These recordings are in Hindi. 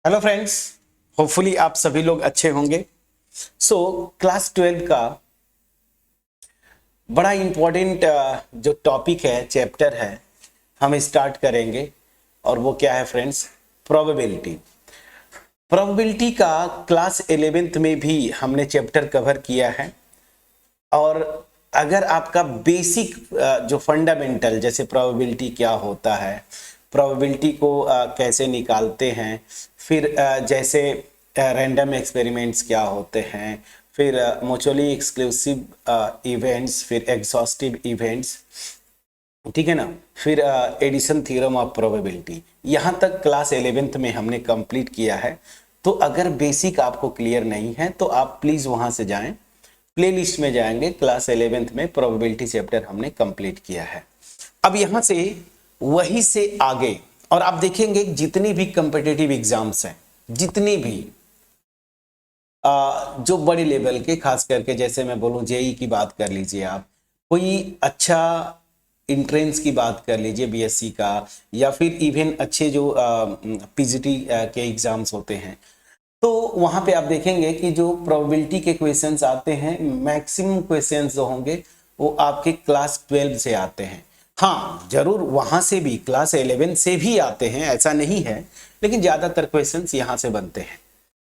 हेलो फ्रेंड्स, होपफुली आप सभी लोग अच्छे होंगे। क्लास 12 का बड़ा इम्पोर्टेंट जो टॉपिक है, चैप्टर है, हम स्टार्ट करेंगे। और वो क्या है फ्रेंड्स? प्रोबेबिलिटी। प्रोबेबिलिटी का क्लास 11th में भी हमने चैप्टर कवर किया है। और अगर आपका बेसिक जो फंडामेंटल, जैसे प्रोबेबिलिटी क्या होता है, प्रोबेबिलिटी को कैसे निकालते हैं, फिर जैसे रैंडम एक्सपेरिमेंट्स क्या होते हैं, फिर म्यूचुअली एक्सक्लूसिव इवेंट्स, फिर एग्जॉस्टिव इवेंट्स, ठीक है ना, फिर एडिशन थ्योरम ऑफ प्रोबेबिलिटी, यहाँ तक क्लास 11th में हमने कंप्लीट किया है। तो अगर बेसिक आपको क्लियर नहीं है तो आप प्लीज़ वहाँ से जाएं, प्लेलिस्ट में जाएंगे, क्लास 11th में प्रोबेबिलिटी चैप्टर हमने कंप्लीट किया है। अब यहाँ से वहीं से आगे, और आप देखेंगे जितनी भी कंपिटिटिव एग्जाम्स हैं, जितनी भी जो बड़े लेवल के, खास करके जैसे मैं बोलूँ जेई की बात कर लीजिए, आप कोई अच्छा इंट्रेंस की बात कर लीजिए बीएससी का, या फिर इवन अच्छे जो पीजीटी के एग्जाम्स होते हैं, तो वहां पे आप देखेंगे कि जो प्रोबेबिलिटी के क्वेश्चंस आते हैं, मैक्सिमम क्वेश्चंस जो होंगे वो आपके क्लास 12 से आते हैं। हाँ, जरूर वहां से भी क्लास 11 से भी आते हैं, ऐसा नहीं है, लेकिन ज्यादातर क्वेश्चंस यहां से बनते हैं।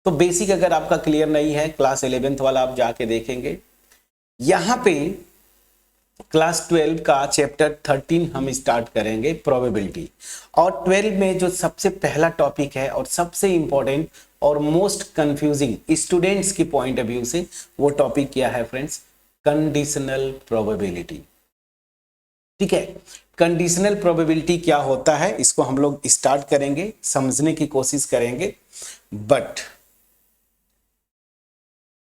तो बेसिक अगर आपका क्लियर नहीं है, क्लास 11th वाला आप जाके देखेंगे। यहां पे क्लास 12 का चैप्टर 13 हम स्टार्ट करेंगे, प्रोबेबिलिटी। और 12 में जो सबसे पहला टॉपिक है और सबसे इंपॉर्टेंट और मोस्ट कंफ्यूजिंग स्टूडेंट्स की पॉइंट ऑफ व्यू से, वो टॉपिक क्या है फ्रेंड्स? Conditional probability. ठीक है, कंडीशनल प्रोबेबिलिटी क्या होता है, इसको हम लोग स्टार्ट करेंगे, समझने की कोशिश करेंगे। बट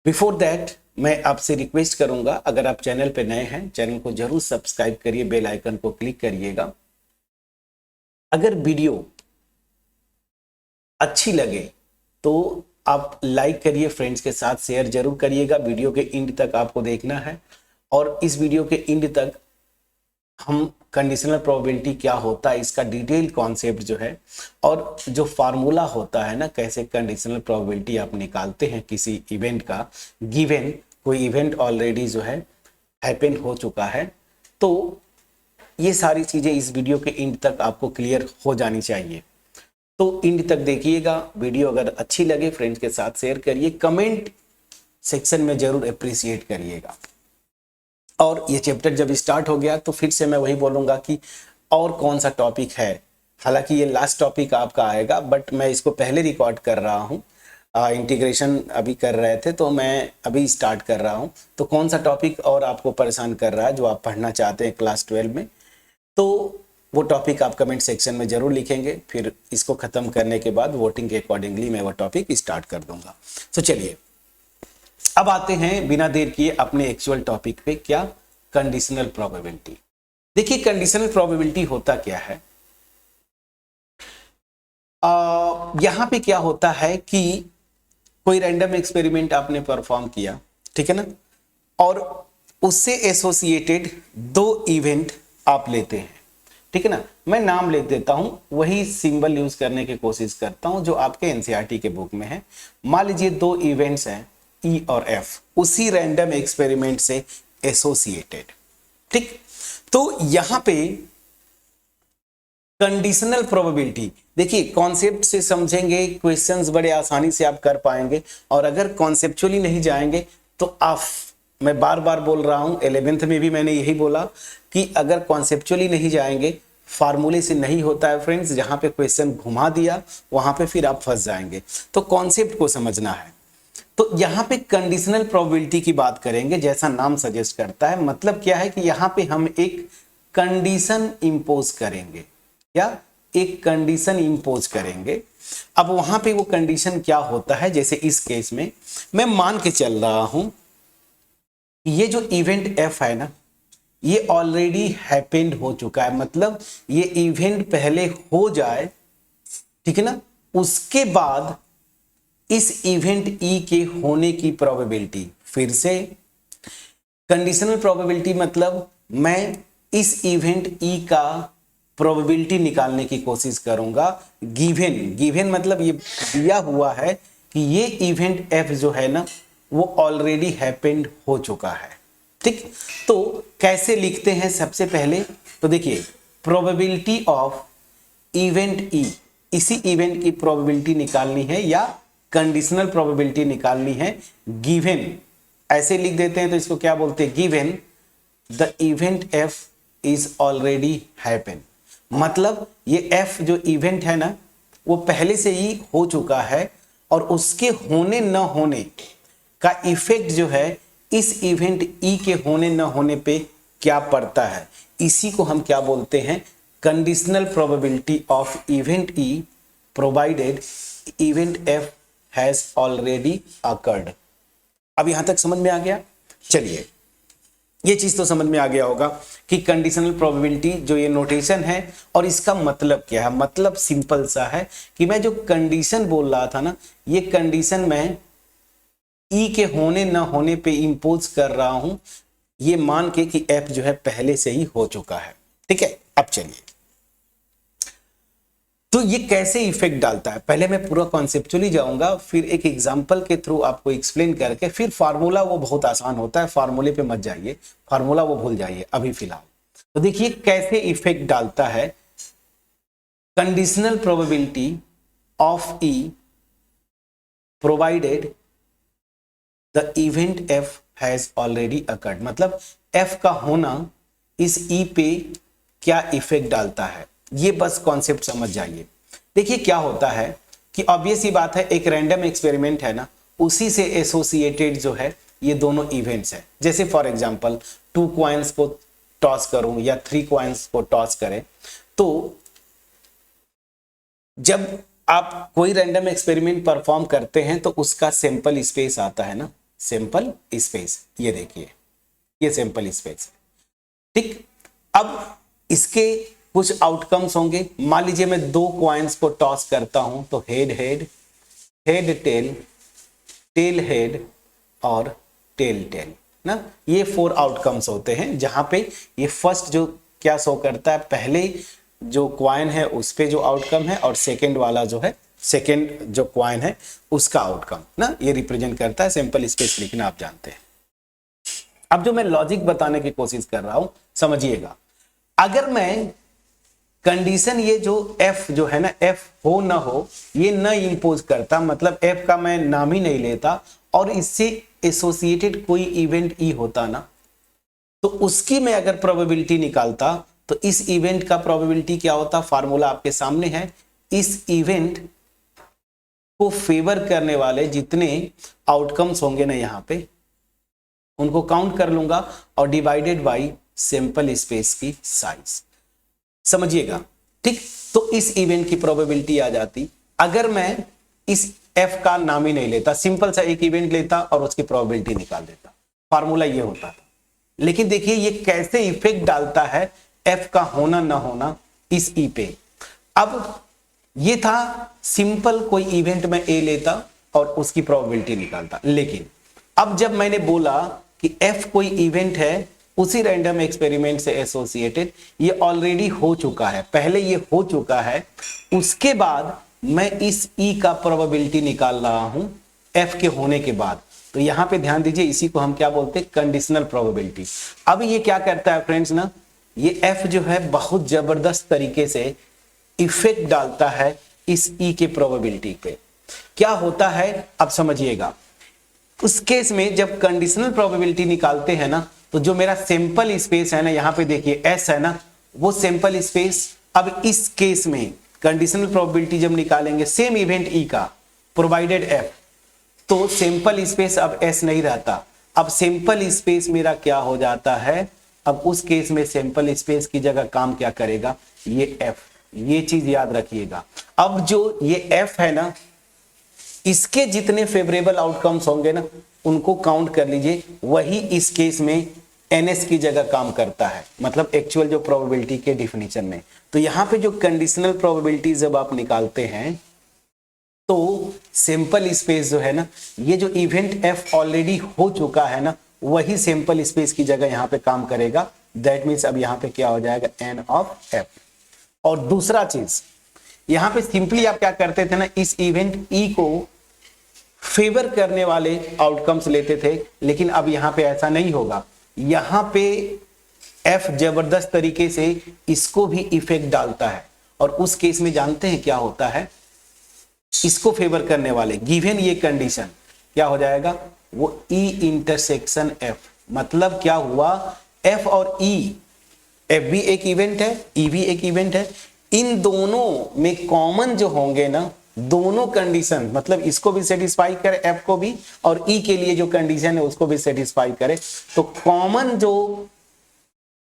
बिफोर दैट मैं आपसे रिक्वेस्ट करूंगा, अगर आप चैनल पे नए हैं, चैनल को जरूर सब्सक्राइब करिए, बेल आइकन को क्लिक करिएगा। अगर वीडियो अच्छी लगे तो आप लाइक करिए, फ्रेंड्स के साथ शेयर जरूर करिएगा। वीडियो के एंड तक आपको देखना है, और इस वीडियो के एंड तक हम कंडीशनल प्रोबेबिलिटी क्या होता है, इसका डिटेल कॉन्सेप्ट जो है, और जो फार्मूला होता है ना, कैसे कंडीशनल प्रोबेबिलिटी आप निकालते हैं किसी इवेंट का, गिवन कोई इवेंट ऑलरेडी जो है हैपन हो चुका है, तो ये सारी चीजें इस वीडियो के एंड तक आपको क्लियर हो जानी चाहिए। तो एंड तक देखिएगा। वीडियो अगर अच्छी लगे फ्रेंड्स के साथ शेयर करिए, कमेंट सेक्शन में जरूर अप्रिशिएट करिएगा। और ये चैप्टर जब स्टार्ट हो गया तो फिर से मैं वही बोलूंगा कि और कौन सा टॉपिक है। हालांकि ये लास्ट टॉपिक आपका आएगा, बट मैं इसको पहले रिकॉर्ड कर रहा हूँ, इंटीग्रेशन अभी कर रहे थे तो मैं अभी स्टार्ट कर रहा हूँ। तो कौन सा टॉपिक और आपको परेशान कर रहा है जो आप पढ़ना चाहते हैं क्लास 12 में, तो वो टॉपिक आप कमेंट सेक्शन में जरूर लिखेंगे। फिर इसको खत्म करने के बाद वोटिंग के अकॉर्डिंगली मैं वो टॉपिक स्टार्ट कर दूंगा। तो चलिए अब आते हैं बिना देर किए अपने एक्चुअल टॉपिक पे, क्या? Conditional probability. देखिए कंडीशनल प्रोबेबिलिटी होता क्या है। यहां पे क्या होता है कि कोई रैंडम एक्सपेरिमेंट आपने परफॉर्म किया, ठीक है ना, और उससे एसोसिएटेड दो इवेंट आप लेते हैं, ठीक है ना। मैं नाम लिख देता हूं, वही सिंबल यूज करने की कोशिश करता हूं जो आपके एनसीईआरटी के बुक में है। मान लीजिए दो इवेंट्स हैं ई और एफ, उसी रैंडम एक्सपेरिमेंट से एसोसिएटेड, ठीक। तो यहां पे कंडीशनल प्रोबेबिलिटी, देखिए कॉन्सेप्ट से समझेंगे, क्वेश्चंस बड़े आसानी से आप कर पाएंगे। और अगर कॉन्सेप्चुअली नहीं जाएंगे तो आप, मैं बार बार बोल रहा हूं, 11th में भी मैंने यही बोला कि अगर कॉन्सेप्चुअली नहीं जाएंगे, फार्मूले से नहीं होता है फ्रेंड्स, जहां पे क्वेश्चन घुमा दिया वहां पे फिर आप फंस जाएंगे। तो कॉन्सेप्ट को समझना है। तो यहां पे कंडीशनल प्रोबेबिलिटी की बात करेंगे, जैसा नाम सजेस्ट करता है। मतलब क्या है कि यहां पे हम एक कंडीशन इंपोज करेंगे, या एक कंडीशन इंपोज करेंगे। अब वहां पे वो कंडीशन क्या होता है, जैसे इस केस में मैं मान के चल रहा हूं ये जो इवेंट एफ है ना, ये ऑलरेडी हैपेंड हो चुका है। मतलब ये इवेंट पहले हो जाए, ठीक है ना, उसके बाद इस इवेंट ई के होने की प्रोबेबिलिटी। फिर से कंडीशनल प्रोबेबिलिटी मतलब मैं इस इवेंट ई का प्रोबेबिलिटी निकालने की कोशिश करूंगा। गिवन मतलब ये दिया हुआ है कि ये इवेंट एफ जो है ना वो ऑलरेडी हैपेंड हो चुका है। ठीक, तो कैसे लिखते हैं सबसे पहले तो देखिए, प्रोबेबिलिटी ऑफ इवेंट ई, इसी इवेंट की प्रोबेबिलिटी निकालनी है या कंडीशनल प्रोबेबिलिटी निकालनी है। गिवन ऐसे लिख देते हैं तो इसको क्या बोलते हैं, given the event F is already happened, मतलब ये एफ जो इवेंट है ना वो पहले से ही हो चुका है और उसके होने न होने का इफेक्ट जो है इस इवेंट ई के होने न होने पे क्या पड़ता है, इसी को हम क्या बोलते हैं, conditional probability of event E provided event F has already occurred. अब यहां तक समझ में आ गया। चलिए, ये चीज तो समझ में आ गया होगा कि कंडीशनल प्रोबेबिलिटी जो ये नोटेशन है और इसका मतलब क्या है। मतलब सिंपल सा है कि मैं जो कंडीशन बोल रहा था ना, ये कंडीशन मैं ई के होने न होने पे इंपोज कर रहा हूं, ये मान के कि एफ जो है पहले से ही हो चुका है। ठीक है, अब चलिए, तो ये कैसे इफेक्ट डालता है, पहले मैं पूरा कॉन्सेप्चुअली जाऊंगा, फिर एक एग्जांपल के थ्रू आपको एक्सप्लेन करके, फिर फार्मूला वो बहुत आसान होता है, फार्मूले पे मत जाइए, फार्मूला वो भूल जाइए अभी फिलहाल। तो देखिए कैसे इफेक्ट डालता है conditional probability of E provided the event F has already occurred, मतलब एफ का होना इस ई पे क्या इफेक्ट डालता है, ये बस कॉन्सेप्ट समझ जाइए। देखिए क्या होता है कि ऑब्वियस ही बात है, एक रैंडम एक्सपेरिमेंट है ना, उसी से एसोसिएटेड जो है ये दोनों इवेंट्स है। जैसे फॉर एग्जांपल 2 कॉइन्स को टॉस करूं या 3 कॉइन्स को टॉस करें, तो जब आप कोई रैंडम एक्सपेरिमेंट परफॉर्म करते हैं तो उसका सैंपल स्पेस आता है ना, सैंपल स्पेस, ये देखिए ये सैंपल स्पेस। ठीक, अब इसके कुछ आउटकम्स होंगे। मान लीजिए मैं 2 कॉइन्स को टॉस करता हूं तो head head, head tail, tail head और टेल टेल ना, ये 4 आउटकम्स होते हैं, जहां पे ये फर्स्ट जो क्या शो करता है, पहले जो क्वाइन है उस पे जो आउटकम है और सेकंड वाला जो है, सेकंड जो क्वाइन है उसका आउटकम ना, ये रिप्रेजेंट करता है। सैंपल स्पेस लिखना आप जानते हैं। अब जो मैं लॉजिक बताने की कोशिश कर रहा हूं समझिएगा, अगर मैं कंडीशन ये जो एफ जो है ना, एफ हो ना हो ये न इंपोज करता, मतलब एफ का मैं नाम ही नहीं लेता और इससे एसोसिएटेड कोई इवेंट ई होता ना, तो उसकी मैं अगर प्रोबेबिलिटी निकालता तो इस इवेंट का प्रोबेबिलिटी क्या होता, फार्मूला आपके सामने है। इस इवेंट को फेवर करने वाले जितने आउटकम्स होंगे ना यहाँ पे, उनको काउंट कर लूंगा और डिवाइडेड बाय सैंपल स्पेस की साइज, समझिएगा। ठीक, तो इस इवेंट की प्रोबेबिलिटी आ जाती। अगर मैं इस एफ का नाम ही नहीं लेता, सिंपल सा एक इवेंट लेता और उसकी प्रोबेबिलिटी निकाल देता, फार्मूला ये होता था। लेकिन देखिए ये कैसे इफेक्ट डालता है एफ का होना ना होना इस ई पे। अब ये था सिंपल, कोई इवेंट में ए लेता और उसकी प्रोबेबिलिटी निकालता, लेकिन अब जब मैंने बोला कि एफ कोई इवेंट है उसी रैंडम एक्सपेरिमेंट से एसोसिएटेड, ये ऑलरेडी हो चुका है, पहले ये हो चुका है, उसके बाद मैं इस ई का प्रोबेबिलिटी निकाल रहा हूं एफ के होने के बाद। तो यहां पे ध्यान दीजिए, इसी को हम क्या बोलते हैं, कंडीशनल प्रोबेबिलिटी। अब ये क्या करता है फ्रेंड्स ना, ये एफ जो है बहुत जबरदस्त तरीके से इफेक्ट डालता है इस ई के प्रोबेबिलिटी पे। क्या होता है अब समझिएगा। उस केस में जब कंडीशनल प्रोबेबिलिटी निकालते हैं ना, तो जो मेरा सैंपल स्पेस है ना, यहां पे देखिए एस है ना, वो सैंपल स्पेस, अब इस केस में कंडीशनल प्रोबेबिलिटी जब निकालेंगे सेम इवेंट ई का प्रोवाइडेड एफ, तो सैंपल स्पेस अब एस नहीं रहता, अब सैंपल स्पेस मेरा क्या हो जाता है, अब उस केस में सैंपल स्पेस की जगह काम क्या करेगा, ये एफ। ये चीज याद रखिएगा। अब जो ये एफ है ना, इसके जितने फेवरेबल आउटकम्स होंगे ना उनको काउंट कर लीजिए, वही इस केस में एनएस की जगह काम करता है, मतलब एक्चुअल जो प्रोबेबिलिटी के डिफिनीशन में। तो यहां पे जो कंडीशनल प्रोबेबिलिटी जब आप निकालते हैं तो सैंपल स्पेस जो है ना, ये जो इवेंट एफ ऑलरेडी हो चुका है ना, वही सैंपल स्पेस की जगह यहां पे काम करेगा। दैट मीन्स अब यहां पे क्या हो जाएगा, एन ऑफ एफ। और दूसरा चीज यहां पे सिंपली आप क्या करते थे ना, इस इवेंट ई को फेवर करने वाले आउटकम्स लेते थे, लेकिन अब यहां पे ऐसा नहीं होगा। यहां पे एफ जबरदस्त तरीके से इसको भी इफेक्ट डालता है, और उस केस में जानते हैं क्या होता है, इसको फेवर करने वाले गिवन ये कंडीशन क्या हो जाएगा, वो ई इंटरसेक्शन एफ। मतलब क्या हुआ, एफ और ई, एफ भी एक इवेंट है, ई भी एक इवेंट है, इन दोनों में कॉमन जो होंगे ना दोनों कंडीशन, मतलब इसको भी सेटिस्फाई करे एफ को भी, और ई के लिए जो कंडीशन है उसको भी सेटिस्फाई करे, तो कॉमन जो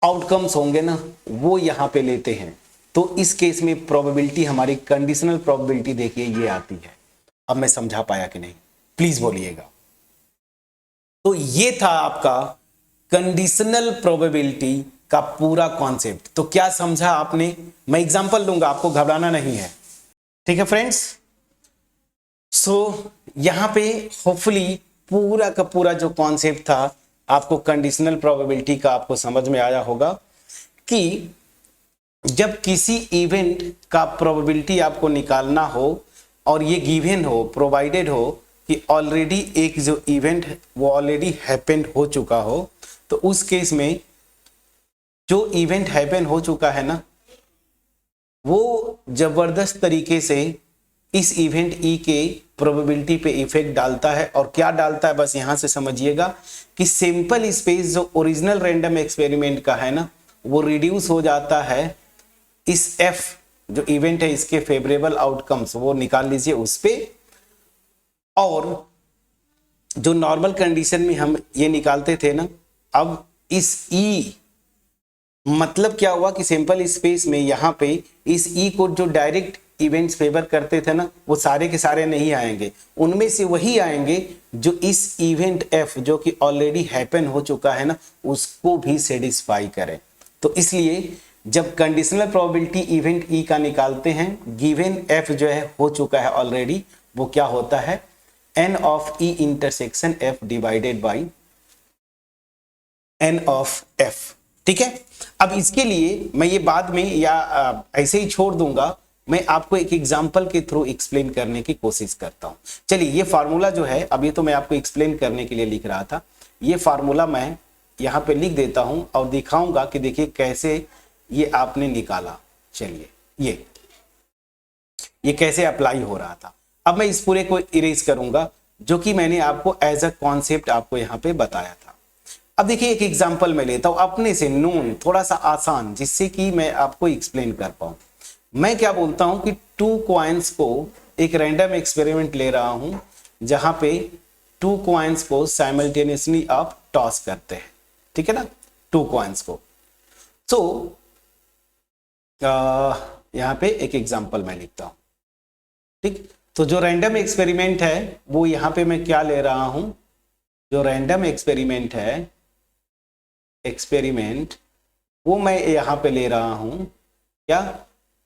आउटकम्स होंगे ना वो यहां पे लेते हैं। तो इस केस में प्रोबेबिलिटी हमारी कंडीशनल प्रोबेबिलिटी देखिए ये आती है। अब मैं समझा पाया कि नहीं, प्लीज बोलिएगा। तो ये था आपका कंडीशनल प्रोबेबिलिटी का पूरा कॉन्सेप्ट। तो क्या समझा आपने? मैं एग्जांपल दूंगा, आपको घबराना नहीं है, ठीक है फ्रेंड्स। सो यहां पे होपफुली पूरा का पूरा जो कॉन्सेप्ट था आपको कंडीशनल प्रोबेबिलिटी का आपको समझ में आया होगा कि जब किसी इवेंट का प्रोबेबिलिटी आपको निकालना हो और ये गिवन हो, प्रोवाइडेड हो कि ऑलरेडी एक जो इवेंट है वो ऑलरेडी हैपेंड हो चुका हो, तो उस केस में जो इवेंट हैपन हो चुका है ना वो जबरदस्त तरीके से इस इवेंट ई के प्रोबेबिलिटी पे इफेक्ट डालता है। और क्या डालता है, बस यहां से समझिएगा कि सैंपल स्पेस जो ओरिजिनल रैंडम एक्सपेरिमेंट का है ना वो रिड्यूस हो जाता है इस एफ जो इवेंट है इसके फेवरेबल आउटकम्स वो निकाल लीजिए उस पे, और जो नॉर्मल कंडीशन में हम ये निकालते थे ना, अब इस ई मतलब क्या हुआ कि सैंपल स्पेस में यहां पे इस ई को जो डायरेक्ट इवेंट्स फेवर करते थे ना वो सारे के सारे नहीं आएंगे, उनमें से वही आएंगे जो इस इवेंट एफ जो कि ऑलरेडी हैपन हो चुका है ना उसको भी सेटिस्फाई करे। तो इसलिए जब कंडीशनल प्रोबेबिलिटी इवेंट ई का निकालते हैं, गिवन एफ जो है हो चुका है ऑलरेडी, वो क्या होता है n of E intersection F divided by n of F. ठीक है, अब इसके लिए मैं ये बाद में या ऐसे ही छोड़ दूंगा, मैं आपको एक एग्जांपल के थ्रू एक्सप्लेन करने की कोशिश करता हूं। चलिए ये फार्मूला जो है अभी तो मैं आपको एक्सप्लेन करने के लिए लिख रहा था, ये फार्मूला मैं यहां पे लिख देता हूं और दिखाऊंगा कि देखिए कैसे ये आपने निकाला। चलिए ये कैसे अप्लाई हो रहा था। अब मैं इस पूरे को इरेज करूंगा जो कि मैंने आपको एज अ कॉन्सेप्ट आपको यहां पे बताया था। अब देखिए एक एग्जांपल मैं लेता हूं अपने से नोन, थोड़ा सा आसान, जिससे कि मैं आपको एक्सप्लेन कर पाऊं। मैं क्या बोलता हूं कि 2 कॉइन्स को एक रैंडम एक्सपेरिमेंट ले रहा हूं जहां पे 2 कॉइन्स को साइमल्टेनियसली आप टॉस करते हैं, ठीक है ना, 2 कॉइन्स को। तो यहां पे एक एग्जांपल मैं लिखता हूं, ठीक। तो जो रैंडम एक्सपेरिमेंट है वो यहां पे मैं क्या ले रहा हूं, जो रैंडम एक्सपेरिमेंट है वो मैं यहां पे ले रहा हूं क्या,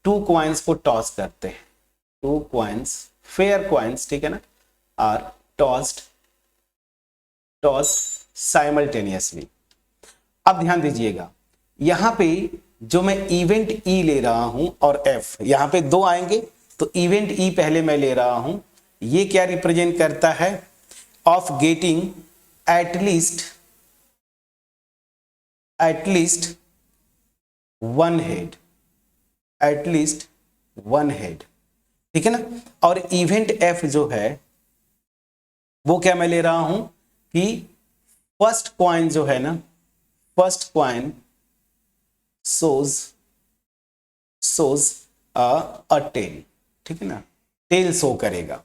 2 कॉइन्स को टॉस करते हैं, 2 कॉइन्स फेयर कॉइन्स, ठीक है ना, आर टॉस साइमल्टेनियसली। अब ध्यान दीजिएगा यहां पे जो मैं इवेंट ई ले रहा हूं और एफ, यहां पे 2 आएंगे, तो इवेंट ई पहले मैं ले रहा हूं, ये क्या रिप्रेजेंट करता है, of getting at least one head, ठीक है ना। और इवेंट एफ जो है वो क्या मैं ले रहा हूं कि फर्स्ट कॉइन जो है ना, first coin shows a tail, ठीक है ना, टेल शो करेगा।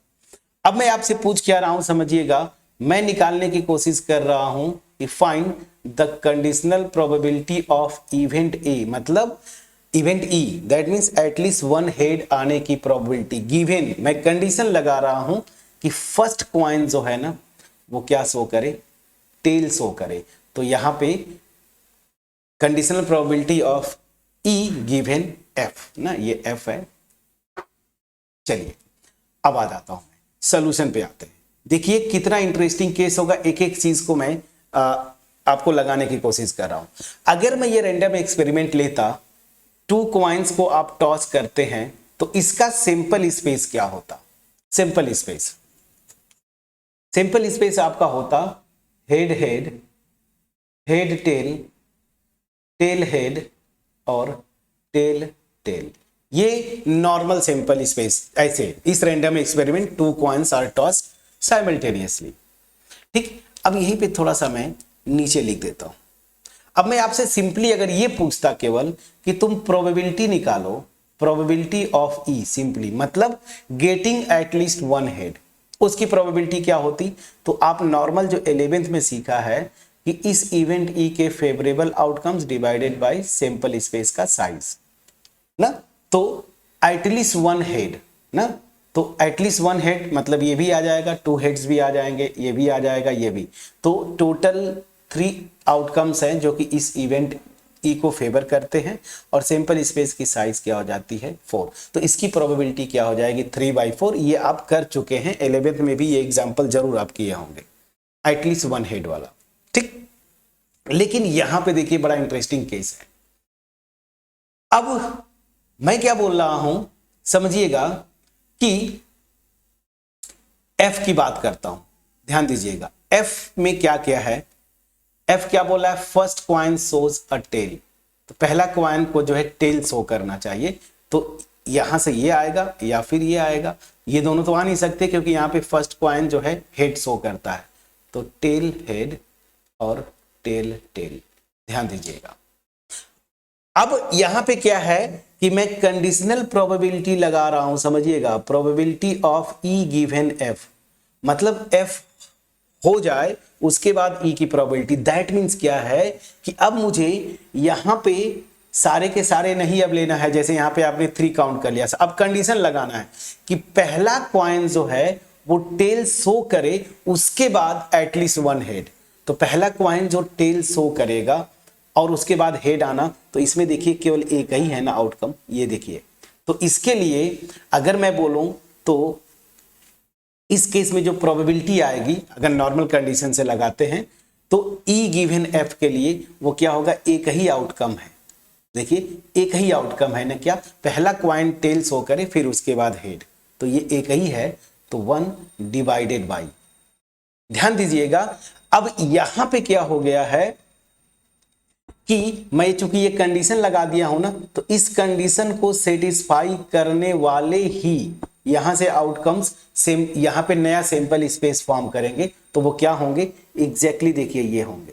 अब मैं आपसे पूछ क्या रहा हूं समझिएगा, मैं निकालने की कोशिश कर रहा हूं कि find the conditional probability of event A, मतलब event E, that means at least 1 head आने की प्रोबेबिलिटी गिवन। मैं कंडीशन लगा रहा हूं कि फर्स्ट कॉइन जो है ना वो क्या शो करे, टेल शो करे। तो यहां पे conditional probability of E given F ना, ये एफ है। चलिए अब आ जाता हूं मैं सोल्यूशन पे आते हैं। देखिए कितना इंटरेस्टिंग केस होगा, एक एक चीज को मैं आपको लगाने की कोशिश कर रहा हूं। अगर मैं ये रैंडम एक्सपेरिमेंट लेता 2 कॉइन्स को आप टॉस करते हैं तो इसका सिंपल स्पेस क्या होता? सिंपल स्पेस आपका होता head head, head tail, tail head और टेल टेल। ये नॉर्मल सिंपल स्पेस ऐसे इस random experiment 2 coins are tossed simultaneously. ठीक, अब यहीं पे थोड़ा सा मैं नीचे लिख देता हूं। अब मैं आपसे सिंपली अगर ये पूछता केवल कि तुम प्रोबेबिलिटी निकालो, प्रोबेबिलिटी ऑफ ई, सिंपली मतलब गेटिंग एटलीस्ट 1 हेड, उसकी प्रोबेबिलिटी क्या होती? तो आप नॉर्मल जो 11th में सीखा है कि इस इवेंट ई के favourable outcomes divided by sample space का साइज ना, तो एटलीस्ट 1 हेड ना, तो एटलीस्ट 1 हेड मतलब ये भी आ जाएगा, 2 हेड्स भी आ जाएंगे, ये भी आ जाएगा, ये भी, तो टोटल 3 आउटकम्स हैं जो कि इस इवेंट ई को फेवर करते हैं और सैंपल स्पेस की साइज क्या हो जाती है 4। तो इसकी प्रोबेबिलिटी क्या हो जाएगी 3/4। ये आप कर चुके हैं 11th में भी, ये एग्जांपल जरूर आप किए होंगे एटलीस्ट 1 हेड वाला। ठीक, लेकिन यहां पे देखिए बड़ा इंटरेस्टिंग केस है। अब मैं क्या बोल रहा हूं समझिएगा कि एफ की बात करता हूं, ध्यान दीजिएगा एफ में क्या क्या है। एफ क्या बोला है? फर्स्ट क्वाइन सोज अ टेल, तो पहला क्वाइन को जो है टेल शो करना चाहिए, तो यहां से ये आएगा या फिर ये आएगा, ये दोनों तो आ नहीं सकते क्योंकि यहां पे फर्स्ट क्वाइन जो है हेड शो करता है, तो टेल हेड और टेल टेल, ध्यान दीजिएगा। अब यहां पे क्या है कि मैं कंडीशनल प्रोबेबिलिटी लगा रहा हूं, समझिएगा, probability of E given F, मतलब एफ हो जाए उसके बाद ई की प्रोबेबिलिटी। दैट मींस क्या है कि अब मुझे यहां पे सारे के सारे नहीं अब लेना है, जैसे यहां पे आपने 3 काउंट कर लिया, अब कंडीशन लगाना है कि पहला क्वाइन जो है वो टेल शो करे, उसके बाद एटलीस्ट 1 हेड। तो पहला क्वाइन जो टेल शो करेगा और उसके बाद हेड आना, तो इसमें देखिए केवल एक ही है ना आउटकम, ये देखिए। तो इसके लिए अगर मैं बोलूं तो इस केस में जो प्रोबेबिलिटी आएगी अगर नॉर्मल कंडीशन से लगाते हैं तो ई गिवन एफ के लिए वो क्या होगा, एक ही आउटकम है। देखिए एक ही आउटकम है ना, क्या पहला क्वाइन टेल शो करे फिर उसके बाद हेड, तो ये एक ही है, तो 1 डिवाइडेड बाई। ध्यान दीजिएगा अब यहां पे क्या हो गया है कि मैं चूंकि ये कंडीशन लगा दिया हूं ना, तो इस कंडीशन को सेटिस्फाई करने वाले ही यहां से आउटकम्स सेम, यहां पे नया सैंपल स्पेस फॉर्म करेंगे, तो वो क्या होंगे एग्जैक्टली देखिए ये होंगे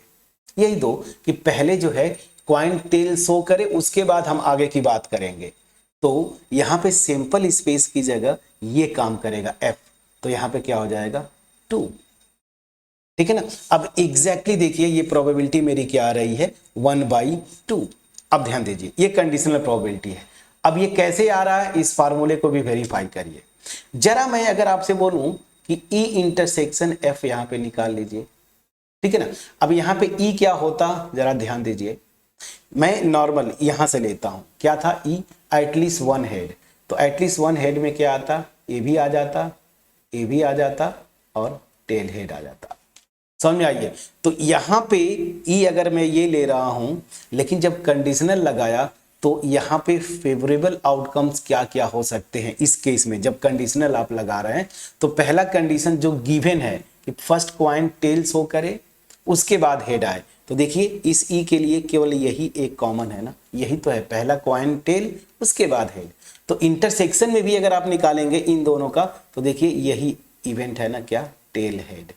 यही दो, कि पहले जो है क्वाइन टेल शो करे उसके बाद हम आगे की बात करेंगे। तो यहां पे सैंपल स्पेस की जगह ये काम करेगा एफ, तो यहां पे क्या हो जाएगा 2। ठीक है ना, अब एग्जैक्टली देखिए ये प्रोबेबिलिटी मेरी क्या आ रही है 1/2। अब ध्यान दीजिए ये कंडीशनल प्रोबेबिलिटी है। अब ये कैसे आ रहा है, इस फार्मूले को भी वेरीफाई करिए जरा। मैं अगर आपसे बोलूं कि ई इंटरसेक्शन एफ यहां पे निकाल लीजिए, ठीक है ना। अब यहां पे ई क्या होता, जरा ध्यान दीजिए, मैं नॉर्मल यहां से लेता हूं, क्या था ई एटलीस्ट 1 हेड, तो एटलीस्ट 1 हेड में क्या आता, ए भी आ जाता, ए भी आ जाता और टेल हेड आ जाता। समझ में आइए, तो यहां पे ई अगर मैं ये ले रहा हूं, लेकिन जब कंडीशनल लगाया तो यहां पे फेवरेबल आउटकम्स क्या क्या हो सकते हैं इस केस में। जब कंडीशनल आप लगा रहे हैं तो पहला कंडीशन जो गिवन है कि फर्स्ट क्वाइन टेल शो करे उसके बाद हेड आए, तो देखिए इस ई के लिए केवल यही एक कॉमन है ना, यही तो है, पहला क्वाइन टेल उसके बाद हेड। तो इंटरसेक्शन में भी अगर आप निकालेंगे इन दोनों का तो देखिए यही इवेंट है ना, क्या टेल हेड।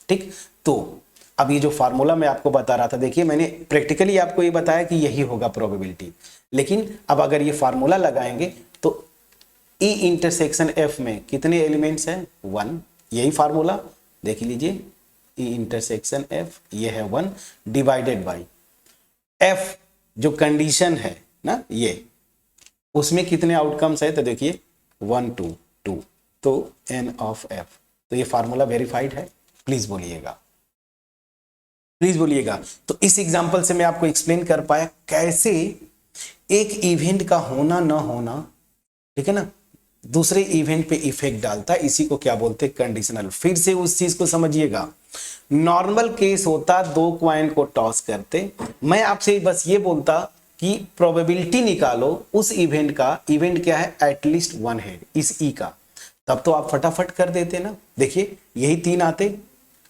ठीक, तो अब ये जो फार्मूला मैं आपको बता रहा था, देखिए मैंने प्रैक्टिकली आपको ये बताया कि यही होगा प्रोबेबिलिटी, लेकिन अब अगर ये फार्मूला लगाएंगे तो ई इंटरसेक्शन एफ में कितने एलिमेंट्स हैं 1, यही फार्मूला देख लीजिए, ई इंटरसेक्शन एफ ये है 1 डिवाइडेड बाई एफ जो कंडीशन है ना, ये उसमें कितने आउटकम्स है, तो देखिए 1 2 2, तो एन ऑफ एफ। तो ये फार्मूला वेरीफाइड है, प्लीज बोलिएगा, प्लीज बोलिएगा। तो इस एग्जांपल से मैं आपको एक्सप्लेन कर पाया कैसे एक इवेंट का होना ना होना, ठीक है ना, दूसरे इवेंट पे इफेक्ट डालता है। इसी को क्या बोलते हैं, कंडीशनल। फिर से उस चीज को समझिएगा, नॉर्मल केस होता 2 क्वाइन को टॉस करते, मैं आपसे बस ये बोलता कि प्रोबेबिलिटी निकालो उस इवेंट का, इवेंट क्या है, एटलीस्ट वन हेड, इस ई का, तब तो आप फटाफट कर देते ना। देखिए यही 3 आते,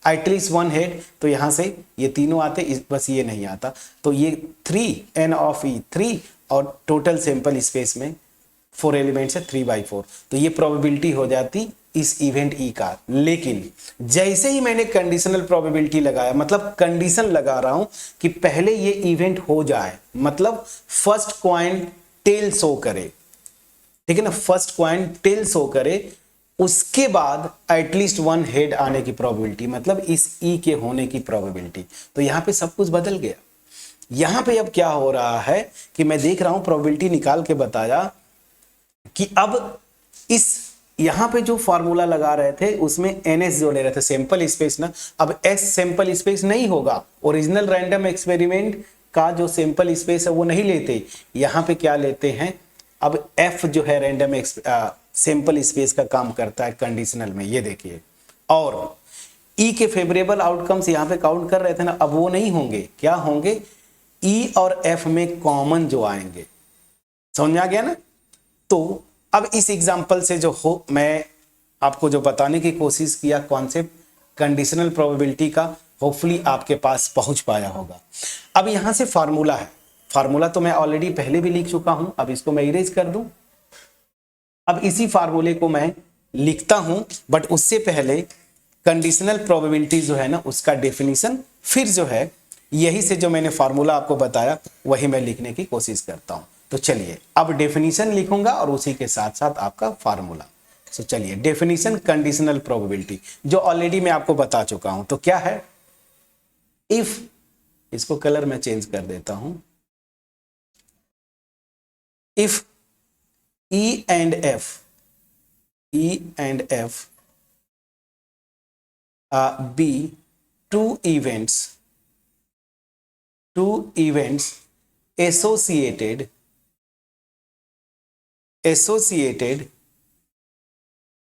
एटलीस्ट वन हेड, तो यहां से ये तीनों आते, बस ये नहीं आता, तो ये 3 n ऑफ ई 3 और टोटल सैंपल स्पेस में 4 एलिमेंट्स है 3/4, तो ये प्रोबेबिलिटी हो जाती इस इवेंट ई का। लेकिन जैसे ही मैंने कंडीशनल प्रोबेबिलिटी लगाया, मतलब कंडीशन लगा रहा हूं कि पहले ये इवेंट हो जाए, मतलब फर्स्ट कॉइन टेल शो करे, ठीक है ना, फर्स्ट कॉइन टेल शो करे, उसके बाद एटलीस्ट वन हेड आने की प्रोबेबिलिटी, मतलब इस ई के होने की प्रोबेबिलिटी। तो यहां पे सब कुछ बदल गया। यहां पे अब क्या हो रहा है कि मैं देख रहा हूं, प्रोबेबिलिटी निकाल के बताया कि अब इस यहां पे जो फार्मूला लगा रहे थे उसमें ns जो ले रहे थे सैंपल स्पेस ना, अब s सैंपल स्पेस नहीं होगा, ओरिजिनल रैंडम एक्सपेरिमेंट का जो सैंपल स्पेस है वो नहीं लेते, यहां पे क्या लेते हैं, अब f जो है रैंडम सैंपल स्पेस का काम करता है कंडीशनल में, ये देखिए। और e के फेवरेबल आउटकम्स यहां पे काउंट कर रहे थे ना, अब वो नहीं होंगे, क्या होंगे, e और f में कॉमन जो आएंगे, समझ में आ गया ना। तो अब इस एग्जांपल से जो हो, मैं आपको जो बताने की कोशिश किया कॉन्सेप्ट कंडीशनल प्रोबेबिलिटी का, होपफुली आपके पास पहुंच पाया होगा। अब यहां से फार्मूला है, फार्मूला तो मैं ऑलरेडी पहले भी लिख चुका हूं, अब इसको मैं इरेज कर दूं। अब इसी फार्मूले को मैं लिखता हूं, बट उससे पहले कंडीशनल प्रोबेबिलिटी जो है ना उसका डेफिनेशन, फिर जो है यही से जो मैंने फार्मूला आपको बताया वही मैं लिखने की कोशिश करता हूं। तो चलिए अब डेफिनेशन लिखूंगा और उसी के साथ साथ आपका फार्मूला। तो चलिए डेफिनेशन कंडीशनल प्रोबेबिलिटी जो ऑलरेडी मैं आपको बता चुका हूं, तो क्या है, इफ, इसको कलर में चेंज कर देता हूं, if E and F be two events associated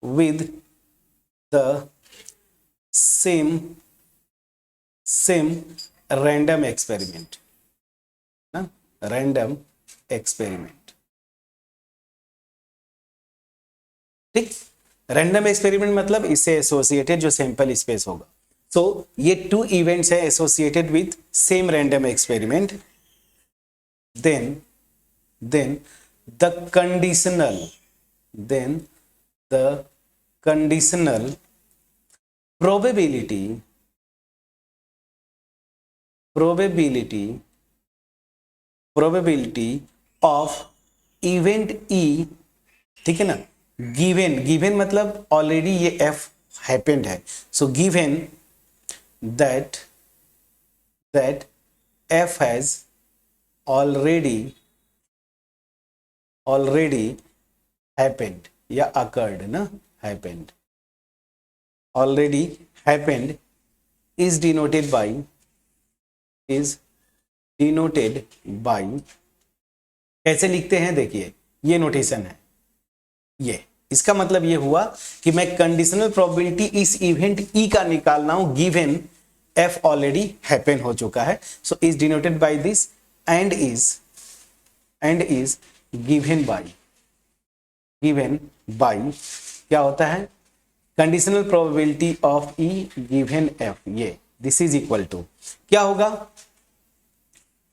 with the same random experiment, ना, random experiment, ठीक। रैंडम एक्सपेरिमेंट मतलब इससे एसोसिएटेड जो सैंपल स्पेस होगा। सो ये 2 इवेंट्स है associated with same random experiment, then the conditional probability of event E, ठीक है ना, गिवन मतलब ऑलरेडी ये f हैपेंड है, so given that f has already happened या अकर्ड ना, happened, already happened, is denoted by, कैसे लिखते हैं, देखिए ये नोटेशन है, ये इसका मतलब ये हुआ कि मैं कंडीशनल प्रोबेबिलिटी इस इवेंट ई का निकालना हूं, गिवन f ऑलरेडी हैपन हो चुका है, so is denoted by this and is given by क्या होता है, conditional probability of E given f, ये दिस इज इक्वल टू क्या होगा,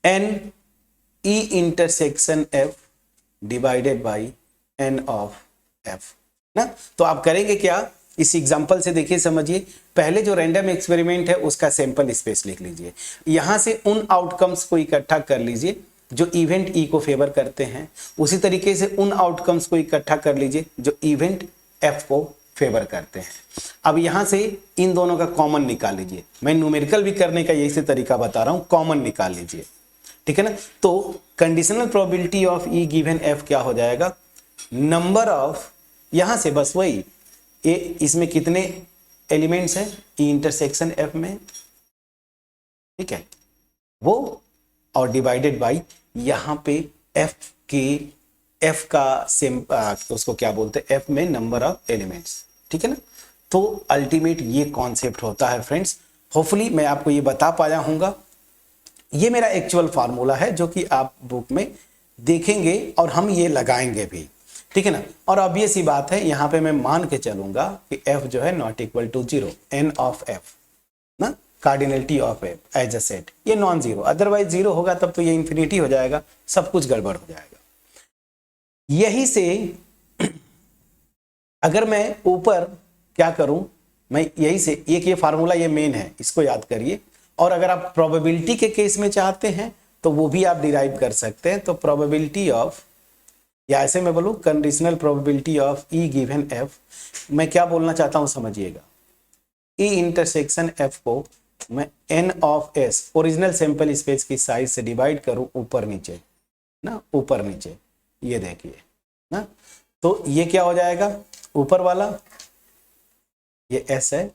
n e intersection f divided by n of f ना। तो आप करेंगे क्या, इस एग्जांपल से देखिए, समझिए, पहले जो रैंडम एक्सपेरिमेंट है उसका सैंपल स्पेस लिख लीजिए, यहां से उन आउटकम्स को इकट्ठा कर लीजिए जो इवेंट ई को फेवर करते हैं, उसी तरीके से उन आउटकम्स को इकट्ठा कर लीजिए जो इवेंट एफ को फेवर करते हैं। अब यहां से इन दोनों का कॉमन निकाल लीजिए, मैं न्यूमेरिकल भी करने का यही से तरीका बता रहा हूं, कॉमन निकाल लीजिए, ठीक है ना। तो conditional probability of E given F क्या हो जाएगा, नंबर ऑफ, यहां से बस वही इसमें कितने एलिमेंट्स हैं ई इंटरसेक्शन एफ में, ठीक है, वो, और डिवाइडेड बाय यहां पे एफ का सेम, उसको क्या बोलते हैं, एफ में नंबर ऑफ एलिमेंट्स, ठीक है ना। तो अल्टीमेट ये कॉन्सेप्ट होता है फ्रेंड्स। होपफुली मैं आपको ये बता पाया हूंगा ये मेरा एक्चुअल फार्मूला है जो कि आप बुक में देखेंगे और हम ये लगाएंगे भी, ठीक है ना। और ऑब्वियस ही बात है, यहाँ पे मैं मान के चलूंगा कि f जो है not equal to 0, n of f ना, cardinality of f as a set, ये नॉन जीरो, अदरवाइज जीरो होगा तब तो ये इंफिनिटी हो जाएगा, सब कुछ गड़बड़ हो जाएगा। यही से अगर मैं ऊपर क्या करूं, मैं यही से एक ये फार्मूला ये मेन है, इसको याद करिए। और अगर आप प्रोबेबिलिटी के केस में चाहते हैं तो वो भी आप डिराइव कर सकते हैं। तो प्रोबेबिलिटी ऑफ, या ऐसे मैं बोलूं conditional probability of E given F, मैं क्या बोलना चाहता हूं समझिएगा। ई इंटरसेक्शन एफ को मैं n of S original sample space की साइज से डिवाइड करूं ऊपर नीचे ना, ऊपर नीचे, ये देखिए ना, तो ये क्या हो जाएगा, ऊपर वाला ये एस है,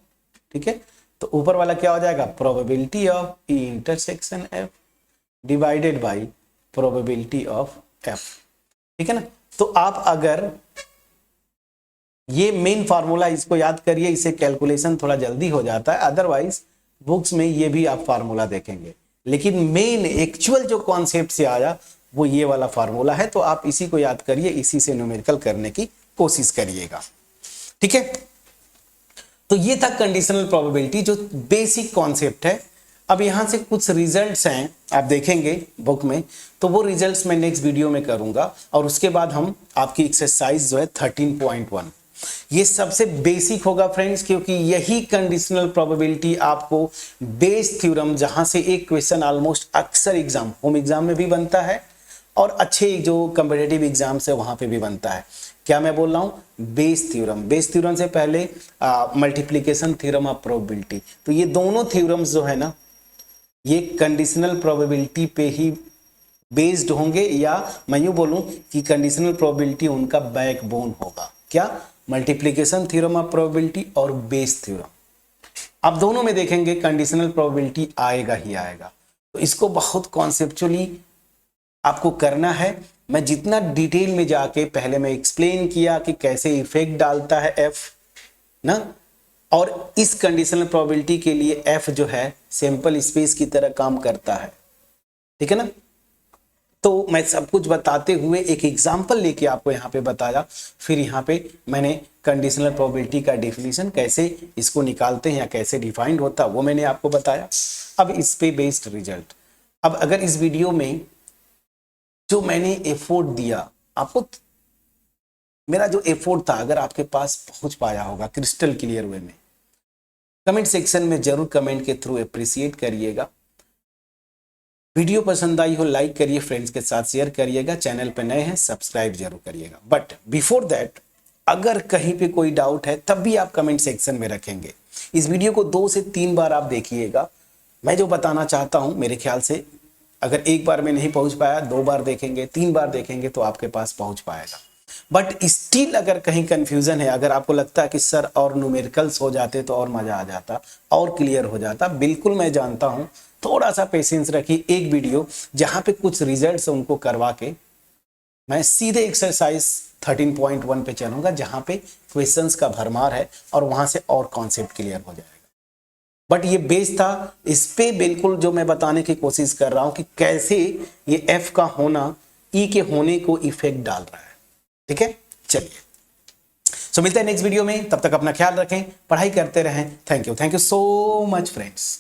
ठीक है, तो ऊपर वाला क्या हो जाएगा, probability of E intersection F divided by probability of F, ठीक है ना। तो आप अगर ये मेन फार्मूला इसको याद करिए, इससे कैलकुलेशन थोड़ा जल्दी हो जाता है, अदरवाइज बुक्स में ये भी आप फार्मूला देखेंगे, लेकिन मेन एक्चुअल जो कॉन्सेप्ट से आया वो ये वाला फार्मूला है। तो आप इसी को याद करिए, इसी से न्यूमेरिकल करने की कोशिश करिएगा, ठीक है। तो ये था कंडीशनल प्रोबेबिलिटी, जो बेसिक कॉन्सेप्ट है। अब यहां से कुछ रिजल्ट्स हैं, आप देखेंगे बुक में, तो वो रिजल्ट्स मैं नेक्स्ट वीडियो में करूंगा। और उसके बाद हम आपकी एक्सरसाइज जो है 13.1, ये सबसे बेसिक होगा फ्रेंड्स, क्योंकि यही कंडीशनल प्रोबेबिलिटी आपको बेस थ्योरम, जहां से एक क्वेश्चन ऑलमोस्ट अक्सर एग्जाम, होम एग्जाम में भी बनता है और अच्छे जो कॉम्पिटिटिव एग्जाम है वहां पे भी बनता है। क्या मैं बोल रहा हूं, बेस थ्योरम। बेस थ्योरम से पहले मल्टीप्लिकेशन थ्योरम ऑफ प्रोबेबिलिटी, तो ये दोनों थ्योरम्स जो है ना, ये कंडीशनल प्रोबेबिलिटी पे ही बेस्ड होंगे, या मैं यूं बोलूं कि कंडीशनल प्रोबेबिलिटी उनका बैकबोन होगा। क्या, मल्टीप्लिकेशन थ्योरम ऑफ प्रोबेबिलिटी और बेस थ्योरम। आप दोनों में देखेंगे कंडीशनल प्रोबेबिलिटी आएगा ही आएगा। तो इसको बहुत कॉन्सेप्चुअली आपको करना है। मैं जितना डिटेल में जाके पहले मैं एक्सप्लेन किया कि कैसे इफेक्ट डालता है एफ ना, और इस कंडीशनल प्रोबेबिलिटी के लिए एफ जो है सैंपल स्पेस की तरह काम करता है, ठीक है ना। तो मैं सब कुछ बताते हुए एक एग्जांपल लेके आपको यहाँ पे बताया, फिर यहाँ पे मैंने कंडीशनल प्रोबेबिलिटी का डेफिनेशन कैसे इसको निकालते हैं या कैसे डिफाइंड होता है वो मैंने आपको बताया। अब इस पे बेस्ड रिजल्ट, अब अगर इस वीडियो में जो मैंने एफोर्ट दिया आपको, मेरा जो एफोर्ट था अगर आपके पास पहुंच पाया होगा क्रिस्टल क्लियर वे में, कमेंट सेक्शन में जरूर कमेंट के थ्रू अप्रिशिएट करिएगा। वीडियो पसंद आई हो लाइक करिए, फ्रेंड्स के साथ शेयर करिएगा, चैनल पे नए हैं सब्सक्राइब जरूर करिएगा। बट बिफोर दैट अगर कहीं पे कोई डाउट है तब भी आप कमेंट सेक्शन में रखेंगे। इस वीडियो को 2 से 3 बार आप देखिएगा। मैं जो बताना चाहता हूं, मेरे ख्याल से अगर एक बार में नहीं पहुंच पाया, 2 बार देखेंगे, 3 बार देखेंगे तो आपके पास पहुंच पाएगा। बट स्टिल अगर कहीं कंफ्यूजन है, अगर आपको लगता है कि सर और न्यूमेरिकल्स हो जाते तो और मजा आ जाता और क्लियर हो जाता, बिल्कुल मैं जानता हूं, थोड़ा सा पेशेंस रखिए। एक वीडियो जहां पे कुछ रिजल्ट्स उनको करवा के मैं सीधे एक्सरसाइज 13.1 पे चलूंगा, जहां पे क्वेश्चंस का भरमार है और वहां से और कॉन्सेप्ट क्लियर हो जाएगा। बट ये बेस था, इस पे बिल्कुल जो मैं बताने की कोशिश कर रहा हूं कि कैसे ये एफ का होना ई के होने को इफेक्ट डाल रहा है, ठीक है। चलिए सो मिलते हैं नेक्स्ट वीडियो में, तब तक अपना ख्याल रखें, पढ़ाई करते रहें। Thank you so much friends.